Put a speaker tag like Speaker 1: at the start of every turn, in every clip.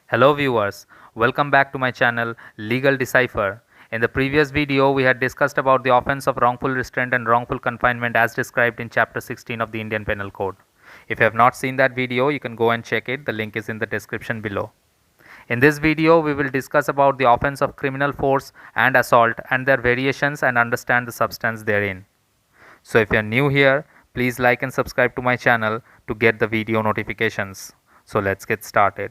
Speaker 1: Hello viewers, welcome back to my channel Legal Decipher. In the previous video, we had discussed about the offense of wrongful restraint and wrongful confinement as described in chapter 16 of the Indian Penal Code. If you have not seen that video, you can go and check it. The link is in the description below. In this video, we will discuss about the offense of criminal force and assault and their variations and understand the substance therein. So if you are new here, please like and subscribe to my channel to get the video notifications. So let's get started.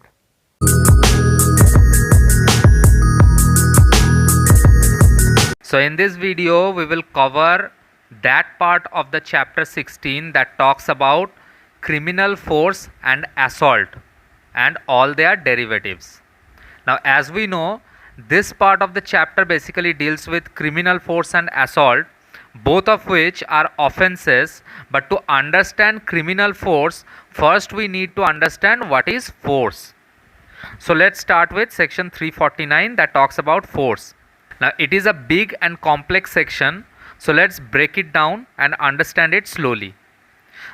Speaker 1: So in this video we will cover that part of the chapter 16 that talks about criminal force and assault and all their derivatives. Now as we know, this part of the chapter basically deals with criminal force and assault, both of which are offenses, but to understand criminal force, first we need to understand what is force. So let's start with section 349 that talks about force. Now it is a big and complex section, so let's break it down and understand it slowly.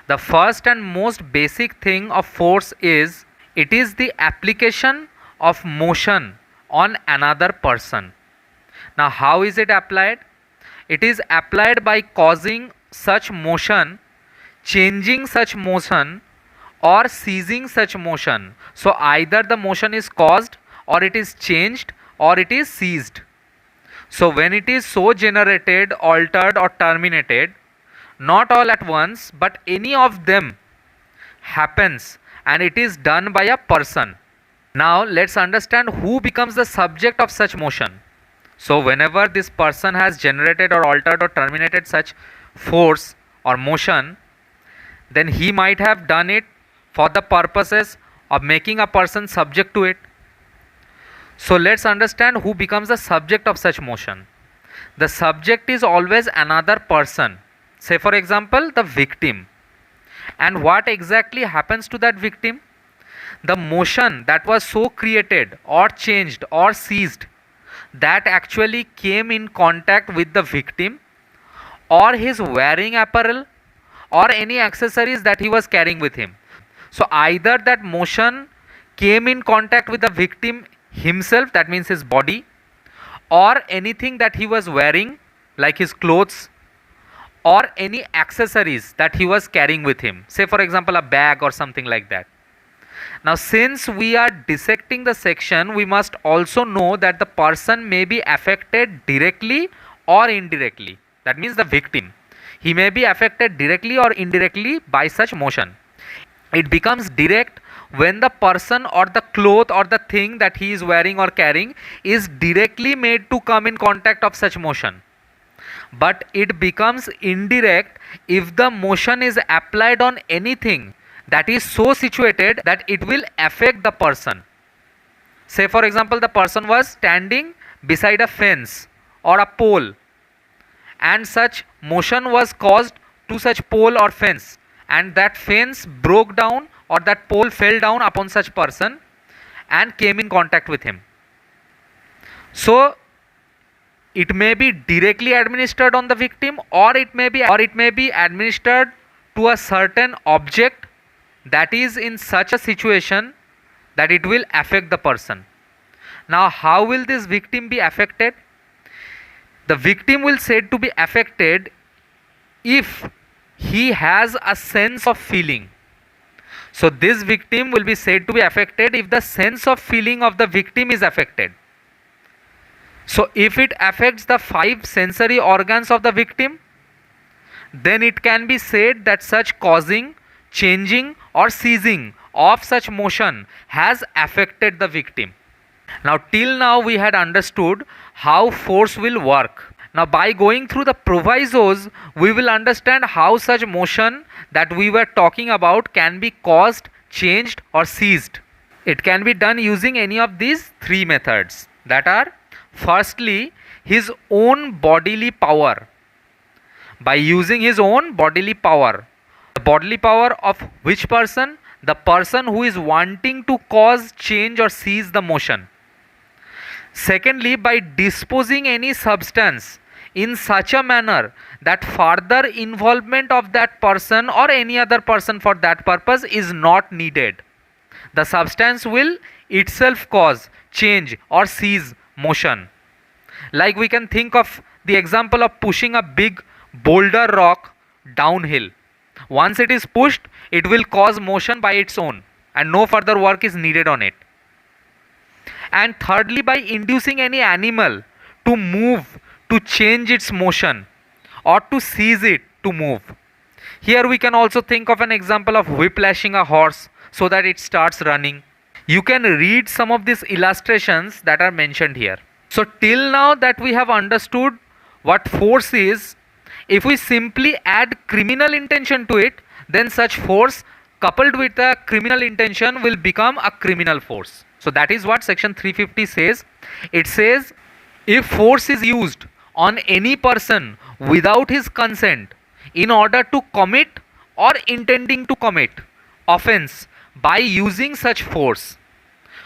Speaker 1: The first and most basic thing of force is it is the application of motion on another person. Now how is it applied? It is applied by causing such motion, changing such motion, or seizing such motion. So either the motion is caused, or it is changed, or it is seized. So when it is so generated, altered, or terminated, not all at once, but any of them happens, and it is done by a person. Now let's understand who becomes the subject of such motion. So whenever this person has generated or altered or terminated such force or motion, then he might have done it for the purposes of making a person subject to it. So let's understand who becomes the subject of such motion. The subject is always another person. Say for example, the victim. And what exactly happens to that victim? The motion that was so created or changed or seized, that actually came in contact with the victim or his wearing apparel or any accessories that he was carrying with him. So either that motion came in contact with the victim himself, that means his body, or anything that he was wearing like his clothes, or any accessories that he was carrying with him, say for example a bag or something like that. Now since we are dissecting the section, we must also know that the person may be affected directly or indirectly. That means the victim, he may be affected directly or indirectly by such motion. It becomes direct when the person or the cloth or the thing that he is wearing or carrying is directly made to come in contact of such motion. But it becomes indirect if the motion is applied on anything that is so situated that it will affect the person. Say for example, the person was standing beside a fence or a pole, and such motion was caused to such pole or fence, and that fence broke down or that pole fell down upon such person and came in contact with him. So it may be directly administered on the victim, or it may be administered to a certain object that is in such a situation that it will affect the person. Now how will this victim be affected? The victim will said to be affected if he has a sense of feeling. So this victim will be said to be affected if the sense of feeling of the victim is affected. So if it affects the 5 sensory organs of the victim, then it can be said that such causing, changing, or seizing of such motion has affected the victim. Now till now we had understood how force will work. Now by going through the provisos, we will understand how such motion that we were talking about can be caused, changed, or seized. It can be done using any of these 3 methods, that are firstly his own bodily power. By using his own bodily power. The bodily power of which person? The person who is wanting to cause, change, or seize the motion. Secondly, by disposing any substance in such a manner that further involvement of that person or any other person for that purpose is not needed. The substance will itself cause, change or cease motion. Like we can think of the example of pushing a big boulder rock downhill. Once it is pushed, it will cause motion by its own and no further work is needed on it. And thirdly, by inducing any animal to move, to change its motion or to seize it to move. Here we can also think of an example of whiplashing a horse so that it starts running. You can read some of these illustrations that are mentioned here. So till now that we have understood what force is, if we simply add criminal intention to it, then such force coupled with a criminal intention will become a criminal force. So that is what section 350 says. It says if force is used on any person without his consent in order to commit or intending to commit offense by using such force,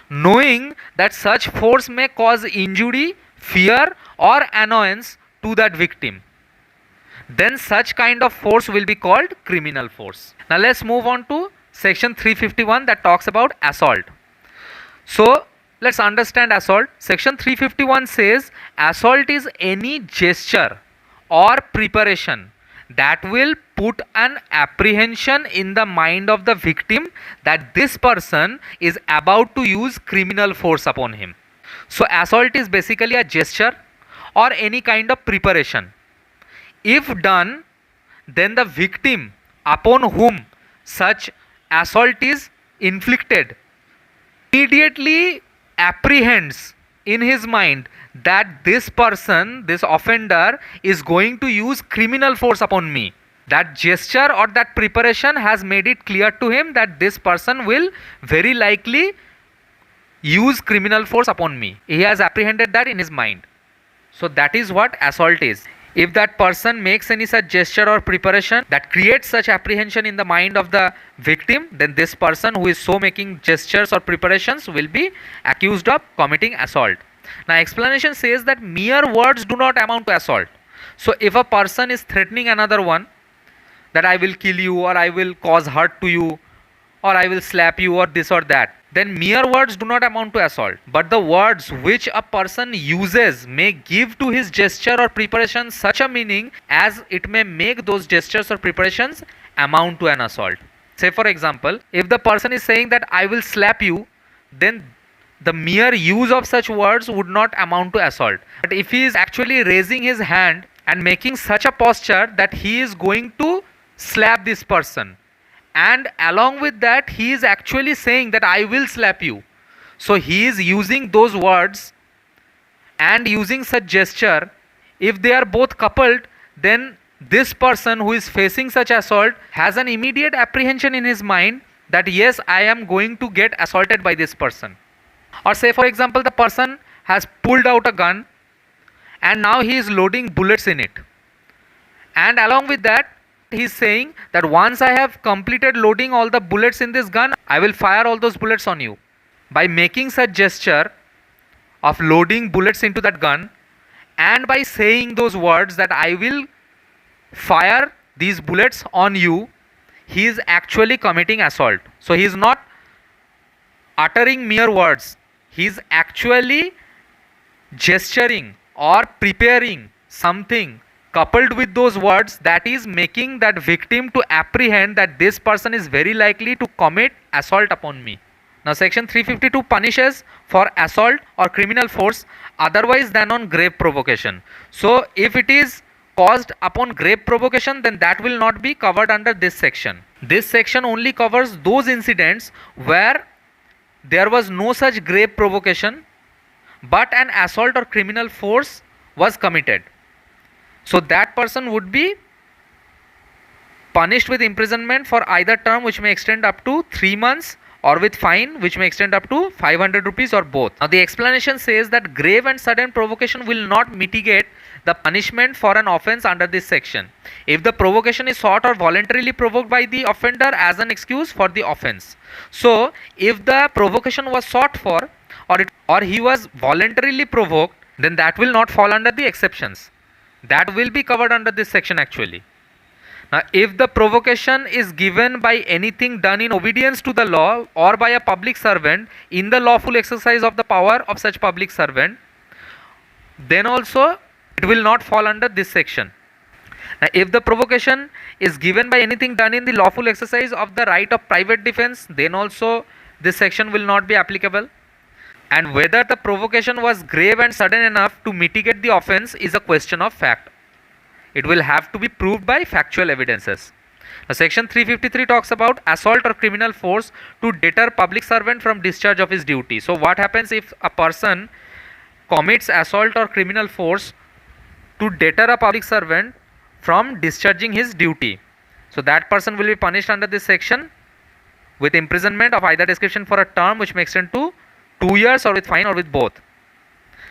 Speaker 1: knowing that such force may cause injury, fear or annoyance to that victim, then such kind of force will be called criminal force. Now let's move on to section 351 that talks about assault. So let's understand assault. Section 351 says assault is any gesture or preparation that will put an apprehension in the mind of the victim that this person is about to use criminal force upon him. So assault is basically a gesture or any kind of preparation. If done, then the victim upon whom such assault is inflicted immediately apprehends in his mind that this person, this offender, is going to use criminal force upon me. That gesture or that preparation has made it clear to him that this person will very likely use criminal force upon me. He has apprehended that in his mind. So that is what assault is. If that person makes any such gesture or preparation that creates such apprehension in the mind of the victim, then this person who is so making gestures or preparations will be accused of committing assault. Now explanation says that mere words do not amount to assault. So if a person is threatening another one that I will kill you or I will cause hurt to you or I will slap you or this or that, then mere words do not amount to assault. But the words which a person uses may give to his gesture or preparation such a meaning as it may make those gestures or preparations amount to an assault. Say for example, if the person is saying that I will slap you, then the mere use of such words would not amount to assault. But if he is actually raising his hand and making such a posture that he is going to slap this person, and along with that he is actually saying that I will slap you, so he is using those words and using such gesture. If they are both coupled, then this person who is facing such assault has an immediate apprehension in his mind that yes, I am going to get assaulted by this person. Or say for example, the person has pulled out a gun and now he is loading bullets in it, and along with that he is saying that once I have completed loading all the bullets in this gun, I will fire all those bullets on you. By making such gesture of loading bullets into that gun and by saying those words that I will fire these bullets on you, he is actually committing assault. So he is not uttering mere words, he is actually gesturing or preparing something coupled with those words that is making that victim to apprehend that this person is very likely to commit assault upon me. Now section 352 punishes for assault or criminal force otherwise than on grave provocation. So if it is caused upon grave provocation, then that will not be covered under this section. This section only covers those incidents where there was no such grave provocation but an assault or criminal force was committed. So that person would be punished with imprisonment for either term which may extend up to 3 months or with fine which may extend up to 500 rupees or both. Now the explanation says that grave and sudden provocation will not mitigate the punishment for an offence under this section if the provocation is sought or voluntarily provoked by the offender as an excuse for the offence. So if the provocation was sought for or he was voluntarily provoked, then that will not fall under the exceptions. That will be covered under this section actually. Now, if the provocation is given by anything done in obedience to the law or by a public servant in the lawful exercise of the power of such public servant, then also it will not fall under this section. Now, if the provocation is given by anything done in the lawful exercise of the right of private defense, then also this section will not be applicable. And whether the provocation was grave and sudden enough to mitigate the offense is a question of fact. It will have to be proved by factual evidences. Now, section 353 talks about assault or criminal force to deter public servant from discharge of his duty. So what happens if a person commits assault or criminal force to deter a public servant from discharging his duty? So that person will be punished under this section with imprisonment of either description for a term which may extend to 2 years, or with fine, or with both.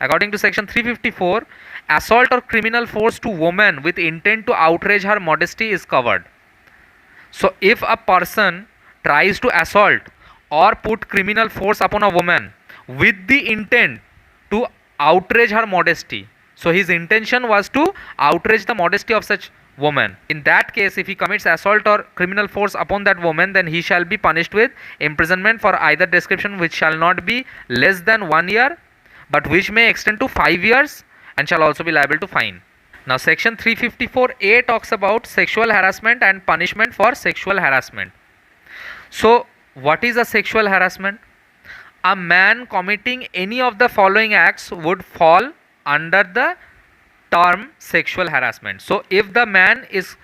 Speaker 1: According to section 354, assault or criminal force to woman with intent to outrage her modesty is covered. So if a person tries to assault or put criminal force upon a woman with the intent to outrage her modesty, so his intention was to outrage the modesty of such woman, in that case if he commits assault or criminal force upon that woman, then he shall be punished with imprisonment for either description which shall not be less than 1 year but which may extend to 5 years, and shall also be liable to fine. Now section 354A talks about sexual harassment and punishment for sexual harassment. So what is a sexual harassment? A man committing any of the following acts would fall under the term sexual harassment. So if the man is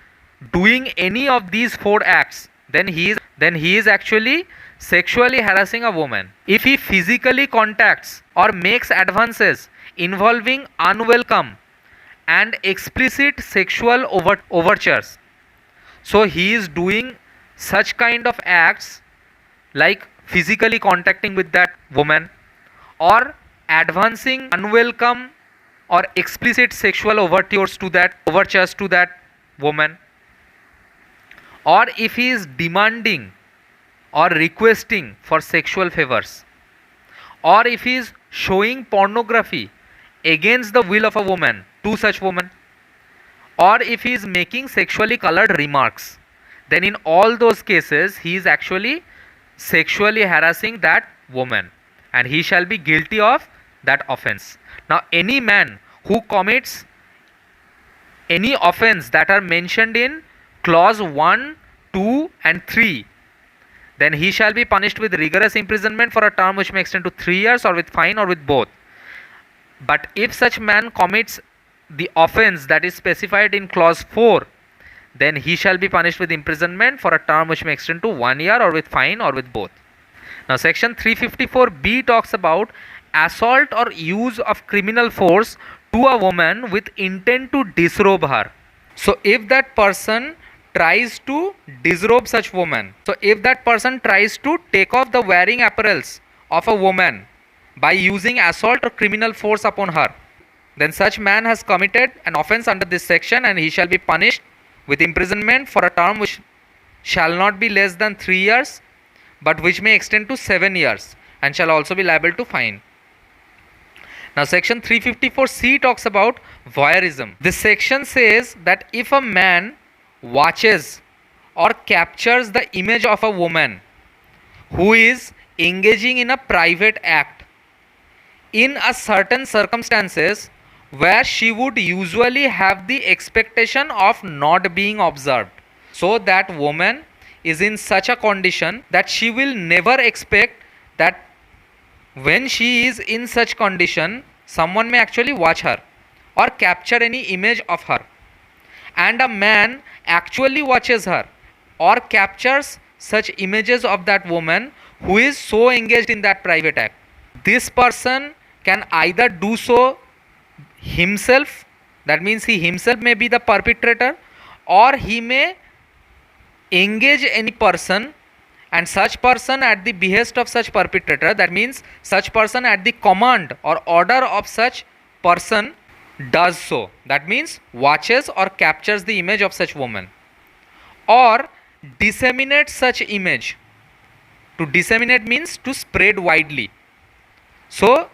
Speaker 1: doing any of these 4 acts, then he is actually sexually harassing a woman. If he physically contacts or makes advances involving unwelcome and explicit sexual overtures, so he is doing such kind of acts like physically contacting with that woman, or advancing unwelcome or explicit sexual overtures to that woman, or if he is demanding or requesting for sexual favors, or if he is showing pornography against the will of a woman to such woman, or if he is making sexually colored remarks, then in all those cases he is actually sexually harassing that woman and he shall be guilty of that offense. Now any man who commits any offense that are mentioned in clause 1, 2 and 3, then he shall be punished with rigorous imprisonment for a term which may extend to 3 years, or with fine, or with both. But if such man commits the offense that is specified in clause 4, then he shall be punished with imprisonment for a term which may extend to 1 year, or with fine, or with both. Now section 354B talks about assault or use of criminal force to a woman with intent to disrobe her. So if that person tries to disrobe such woman, so if that person tries to take off the wearing apparels of a woman by using assault or criminal force upon her, then such man has committed an offense under this section and he shall be punished with imprisonment for a term which shall not be less than 3 years but which may extend to 7 years, and shall also be liable to fine. Now section 354C talks about voyeurism. This section says that if a man watches or captures the image of a woman who is engaging in a private act in a certain circumstances where she would usually have the expectation of not being observed, so that woman is in such a condition that she will never expect that when she is in such condition someone may actually watch her or capture any image of her, and a man actually watches her or captures such images of that woman who is so engaged in that private act, this person can either do so himself, that means he himself may be the perpetrator, or he may engage any person, and such person at the behest of such perpetrator, that means such person at the command or order of such person does so, that means watches or captures the image of such woman, or disseminates such image. To disseminate means to spread widely. So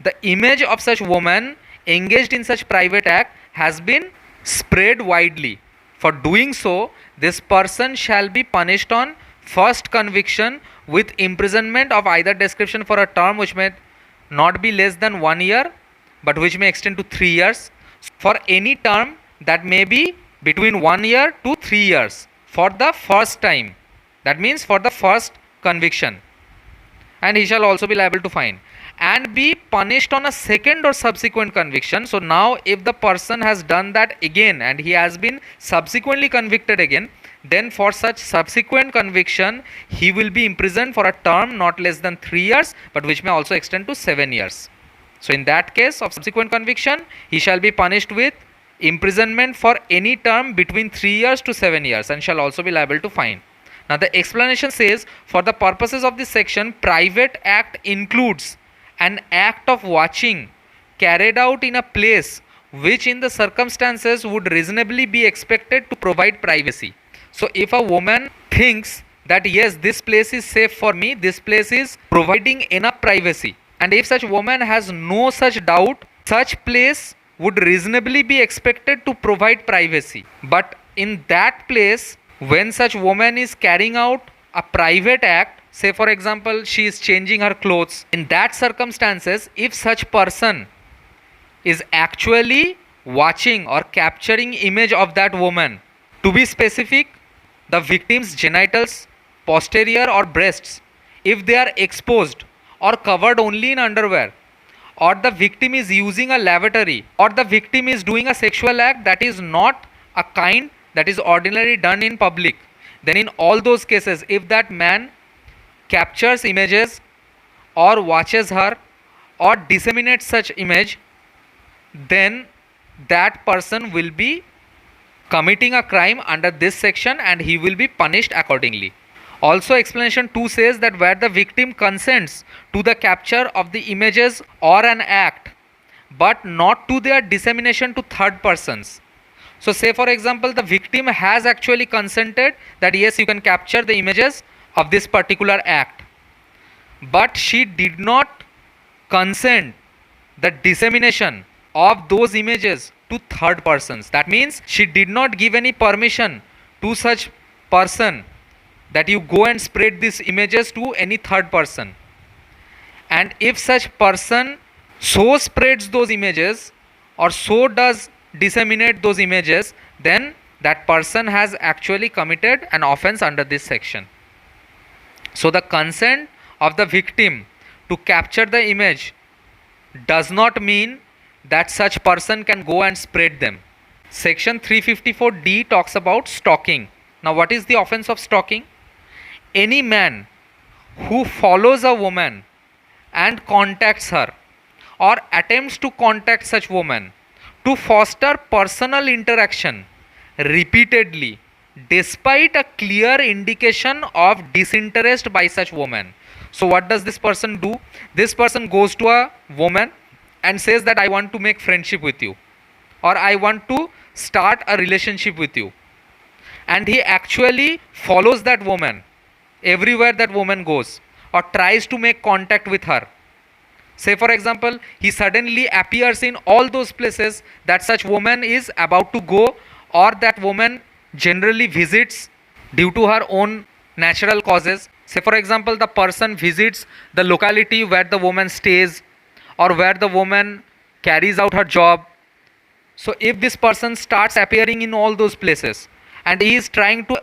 Speaker 1: the image of such woman engaged in such private act has been spread widely. For doing so, this person shall be punished on first conviction with imprisonment of either description for a term which may not be less than 1 year but which may extend to 3 years, for any term that may be between 1 year to 3 years for the first time, that means for the first conviction, and he shall also be liable to fine and be punished on a second or subsequent conviction. So now if the person has done that again and he has been subsequently convicted again, then for such subsequent conviction he will be imprisoned for a term not less than 3 years but which may also extend to 7 years. So in that case of subsequent conviction, he shall be punished with imprisonment for any term between 3 years to 7 years and shall also be liable to fine. Now the explanation says, for the purposes of this section, private act includes an act of watching carried out in a place which in the circumstances would reasonably be expected to provide privacy. So if a woman thinks that yes, this place is safe for me, this place is providing enough privacy, and if such woman has no such doubt, such place would reasonably be expected to provide privacy. But in that place, when such woman is carrying out a private act, say for example she is changing her clothes, in that circumstances if such person is actually watching or capturing image of that woman, to be specific, the victim's genitals, posterior or breasts, if they are exposed or covered only in underwear, or the victim is using a lavatory, or the victim is doing a sexual act that is not a kind that is ordinarily done in public, then in all those cases if that man captures images or watches her or disseminates such image, then that person will be committing a crime under this section and he will be punished accordingly. Also explanation 2 says that where the victim consents to the capture of the images or an act but not to their dissemination to third persons. So say for example the victim has actually consented that yes, you can capture the images of this particular act, but she did not consent the dissemination of those images to third persons. That means she did not give any permission to such person that you go and spread these images to any third person. And if such person so spreads those images or so does disseminate those images, then that person has actually committed an offense under this section. So the consent of the victim to capture the image does not mean that such person can go and spread them. Section 354D talks about stalking. Now what is the offense of stalking? Any man who follows a woman and contacts her or attempts to contact such woman to foster personal interaction repeatedly despite a clear indication of disinterest by such woman. So what does this person do? This person goes to a woman and says that I want to make friendship with you or I want to start a relationship with you, and he actually follows that woman everywhere that woman goes or tries to make contact with her. Say for example he suddenly appears in all those places that such woman is about to go, or that woman generally visits due to her own natural causes. Say for example the person visits the locality where the woman stays or where the woman carries out her job. So if this person starts appearing in all those places and he is trying to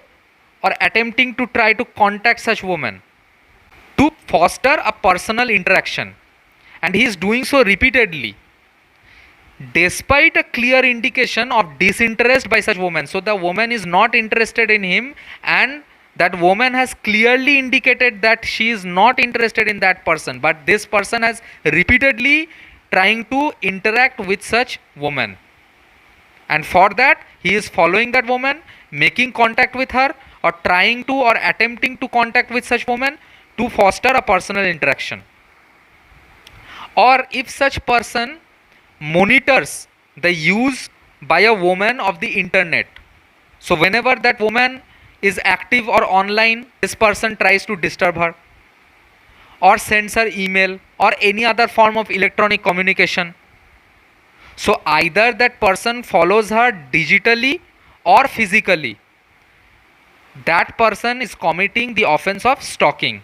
Speaker 1: or attempting to try to contact such woman to foster a personal interaction, and he is doing so repeatedly despite a clear indication of disinterest by such woman, so the woman is not interested in him and that woman has clearly indicated that she is not interested in that person, but this person has repeatedly trying to interact with such woman, and for that he is following that woman, making contact with her or trying to or attempting to contact with such woman to foster a personal interaction. Or if such person monitors the use by a woman of the internet, so whenever that woman is active or online, this person tries to disturb her or sends her email or any other form of electronic communication. So either that person follows her digitally or physically, that person is committing the offense of stalking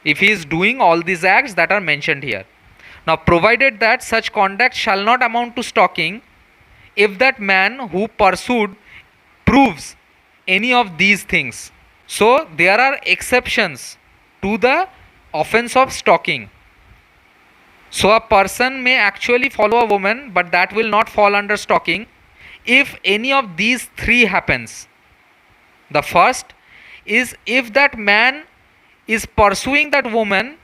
Speaker 1: if he is doing all these acts that are mentioned here. Now, provided that such conduct shall not amount to stalking, if that man who pursued proves any of these things. So, there are exceptions to the offense of stalking. So, a person may actually follow a woman, but that will not fall under stalking if any of these three happens. The first is if that man is pursuing that woman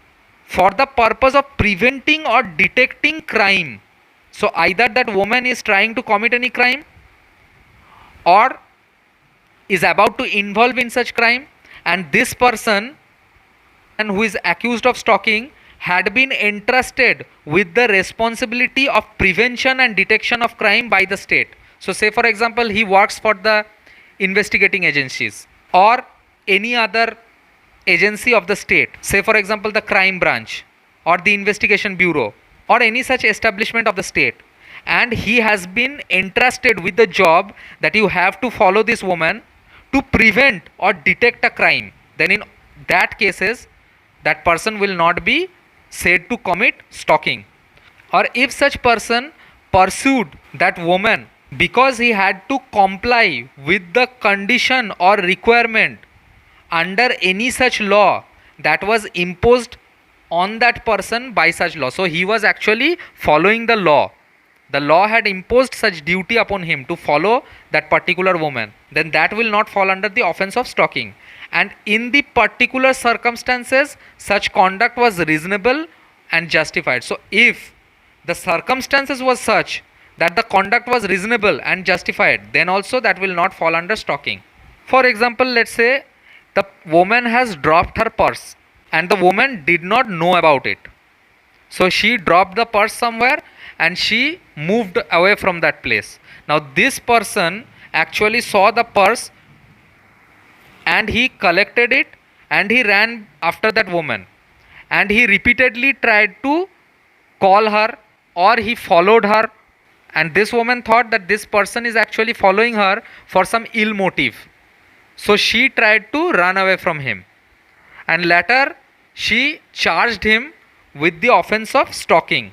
Speaker 1: for the purpose of preventing or detecting crime. So either that woman is trying to commit any crime or is about to involve in such crime, and this person and who is accused of stalking had been entrusted with the responsibility of prevention and detection of crime by the state. So say for example he works for the investigating agencies or any other agency of the state, say for example the crime branch or the investigation bureau or any such establishment of the state, and he has been entrusted with the job that you have to follow this woman to prevent or detect a crime, then in that cases that person will not be said to commit stalking. Or if such person pursued that woman because he had to comply with the condition or requirement under any such law that was imposed on that person by such law. So he was actually following the law. The law had imposed such duty upon him to follow that particular woman. Then that will not fall under the offense of stalking. And in the particular circumstances, such conduct was reasonable and justified. So if the circumstances was such that the conduct was reasonable and justified, then also that will not fall under stalking. For example, let's say the woman has dropped her purse and the woman did not know about it. So she dropped the purse somewhere and she moved away from that place. Now this person actually saw the purse and he collected it and he ran after that woman, and he repeatedly tried to call her or he followed her, and this woman thought that this person is actually following her for some ill motive. So she tried to run away from him, and later she charged him with the offense of stalking.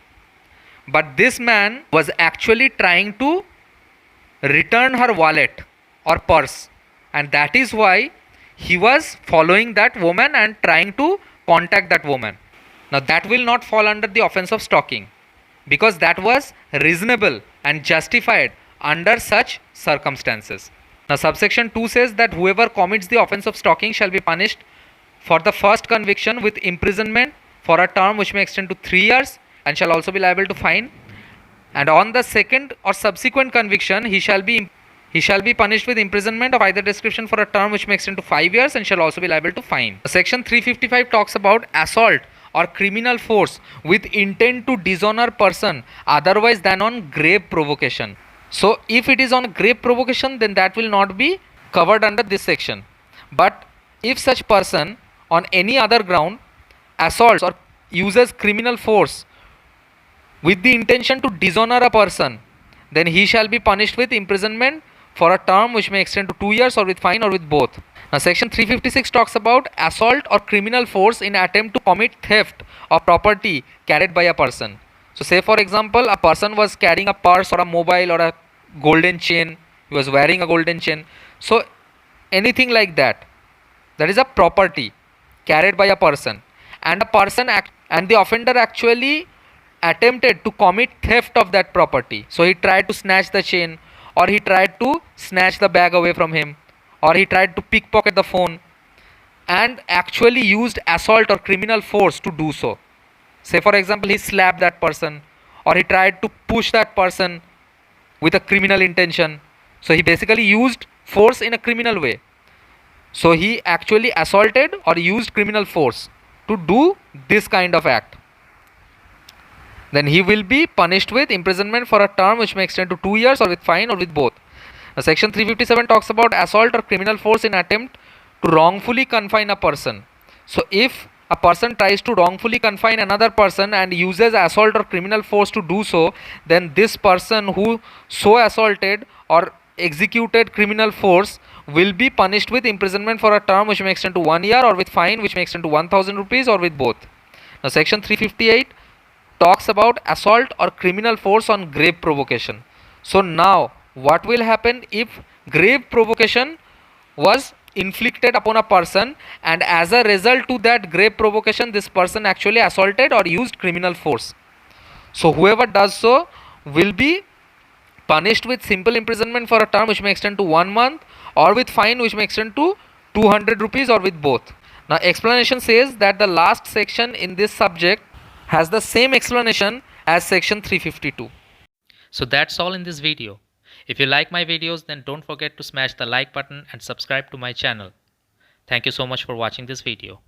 Speaker 1: But this man was actually trying to return her wallet or purse, and that is why he was following that woman and trying to contact that woman. Now that will not fall under the offense of stalking because that was reasonable and justified under such circumstances. Now subsection 2 says that whoever commits the offense of stalking shall be punished for the first conviction with imprisonment for a term which may extend to 3 years and shall also be liable to fine, and on the second or subsequent conviction he shall be punished with imprisonment of either description for a term which may extend to 5 years and shall also be liable to fine. Section 355 talks about assault or criminal force with intent to dishonor person otherwise than on grave provocation. So if it is on grave provocation, then that will not be covered under this section. But if such person on any other ground assaults or uses criminal force with the intention to dishonor a person, then he shall be punished with imprisonment for a term which may extend to 2 years or with fine or with both. Now section 356 talks about assault or criminal force in attempt to commit theft of property carried by a person. So say for example a person was carrying a purse or a mobile or a golden chain, he was wearing a golden chain. So anything like that, that is a property carried by a person, and the offender actually attempted to commit theft of that property. So he tried to snatch the chain, or he tried to snatch the bag away from him, or he tried to pickpocket the phone, and actually used assault or criminal force to do so. Say for example he slapped that person, or he tried to push that person with a criminal intention. So he basically used force in a criminal way. So he actually assaulted or used criminal force to do this kind of act. Then he will be punished with imprisonment for a term which may extend to 2 years or with fine or with both. Now, section 357 talks about assault or criminal force in attempt to wrongfully confine a person. So if a person tries to wrongfully confine another person and uses assault or criminal force to do so, then this person who so assaulted or executed criminal force will be punished with imprisonment for a term which may extend to 1 year, or with fine which may extend to 1000 rupees, or with both. Now section 358 talks about assault or criminal force on grave provocation. So now what will happen if grave provocation was inflicted upon a person, and as a result to that grave provocation this person actually assaulted or used criminal force? So whoever does so will be punished with simple imprisonment for a term which may extend to 1 month, or with fine which may extend to 200 rupees, or with both. Now explanation says that the last section in this subject has the same explanation as section 352.
Speaker 2: So that's all in this video. If you like my videos, then don't forget to smash the like button and subscribe to my channel. Thank you so much for watching this video.